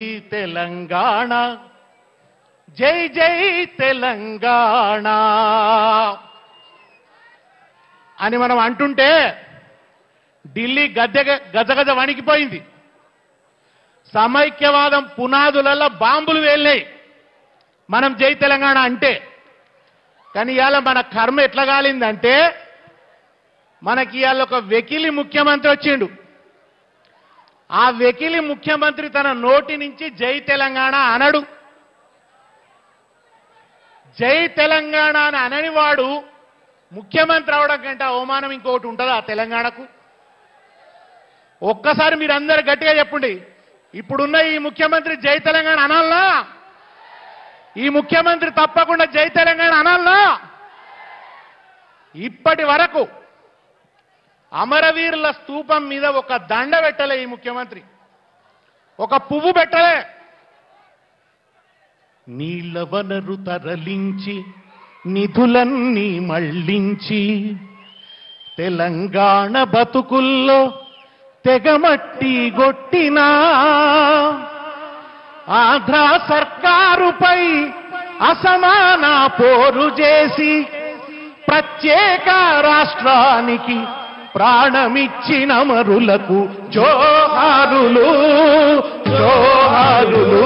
తెలంగాణ జై జై తెలంగాణ అని మనం అంటుంటే ఢిల్లీ గజగజ వణికిపోయింది. సమైక్యవాదం పునాదులలో బాంబులు వేలినాయి మనం జై తెలంగాణ అంటే. కానీ ఇవాళ మన కర్మ ఎట్లా కాలిందంటే మనకి ఇవాళ ఒక వెకిలి ముఖ్యమంత్రి వచ్చిండు. ఆ వెకిలి ముఖ్యమంత్రి తన నోటి నుంచి జై తెలంగాణ అనడు. జై తెలంగాణ అని అననివాడు ముఖ్యమంత్రి అవడం కంటే అవమానం ఇంకొకటి ఉంటుందా తెలంగాణకు? ఒక్కసారి మీరు అందరు గట్టిగా చెప్పండి, ఇప్పుడున్న ఈ ముఖ్యమంత్రి జై తెలంగాణ అనాలనా? ఈ ముఖ్యమంత్రి తప్పకుండా జై తెలంగాణ అనాలనా? ఇప్పటి వరకు అమరవీరుల స్తూపం మీద ఒక దండ పెట్టలే ఈ ముఖ్యమంత్రి, ఒక పువ్వు పెట్టలే. నీళ్ల వనరు తరలించి నిధులన్నీ మళ్లించి తెలంగాణ బతుకుల్లో తెగమట్టి గొట్టినా ఆంధ్ర సర్కారుపై అసమాన పోరు చేసి ప్రత్యేక రాష్ట్రానికి ప్రాణమిచ్చిన అమరులకు జోహారులు జోహారులు.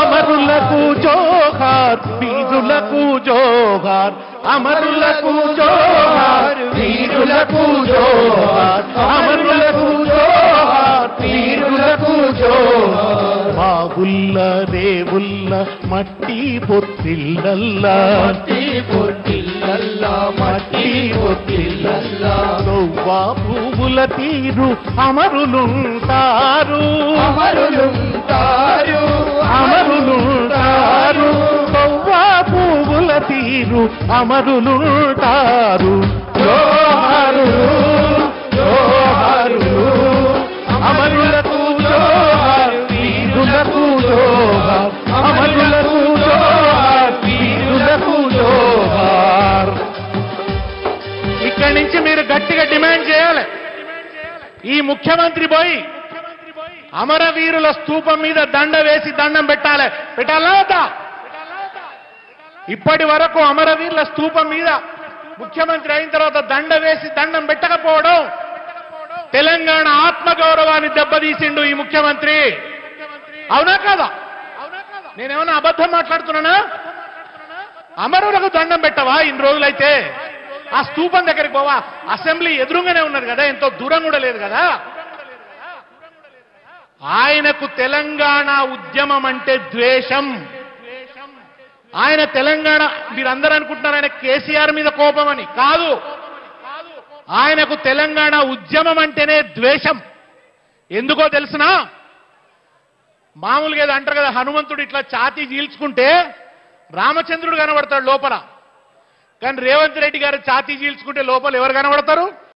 అమరులకు జోహార్, వీరులకు జోహార్. అమరులకు జోహార్, వీరులకు జోహార్. అమరులకు జోహార్, వీరులకు జోహార్. మా ఉల్ల రేవుల్ల మట్టి పొత్తిళ్ళల్లా, మట్టి పొత్తిళ్ళల్లా, మట్టి పొత్తిళ్ళల్లా. నవ్వా పువ్వుల తీరు అమరులుంటారు, అమరులుంటారు, అమరులుంటారు. నవ్వా పువ్వుల తీరు అమరులుంటారు. జోహారులు జోహారులు. అమరులకు జోహార్, వీరులకు జోహార్. అమరులకు జోహార్, వీరులకు జోహార్. ఇక్కడి నుంచి మీరు గట్టిగా డిమాండ్ చేయాలి. ఈ ముఖ్యమంత్రి పోయి అమరవీరుల స్తూపం మీద దండ వేసి దండం పెట్టాలి. పెట్టాలా వద్దా? ఇప్పటి వరకు అమరవీరుల స్తూపం మీద ముఖ్యమంత్రి అయిన తర్వాత దండ వేసి దండం పెట్టకపోవడం తెలంగాణ ఆత్మగౌరవాన్ని దెబ్బతీసిండు ఈ ముఖ్యమంత్రి. అవునా కాదా? నేనేమన్నా అబద్ధం మాట్లాడుతున్నానా? అమరులకు దండం పెట్టవా ఇన్ని రోజులైతే? ఆ స్తూపం దగ్గరికి పోవా? అసెంబ్లీ ఎదురుగానే ఉన్నది కదా, ఎంతో దూరం కూడా లేదు కదా. ఆయనకు తెలంగాణ ఉద్యమం అంటే ద్వేషం. ఆయన తెలంగాణ, మీరందరూ అనుకుంటున్నారు ఆయన కేసీఆర్ మీద కోపం అని. కాదు, ఆయనకు తెలంగాణ ఉద్యమం అంటేనే ద్వేషం. ఎందుకో తెలుసునా? మామూలుగా ఏదో అంటారు కదా, హనుమంతుడు ఇట్లా ఛాతీ చీల్చుకుంటే రామచంద్రుడు కనబడతాడు లోపల. కానీ రేవంత్ రెడ్డి గారు ఛాతీ చీల్చుకుంటే లోపల ఎవరు కనబడతారు?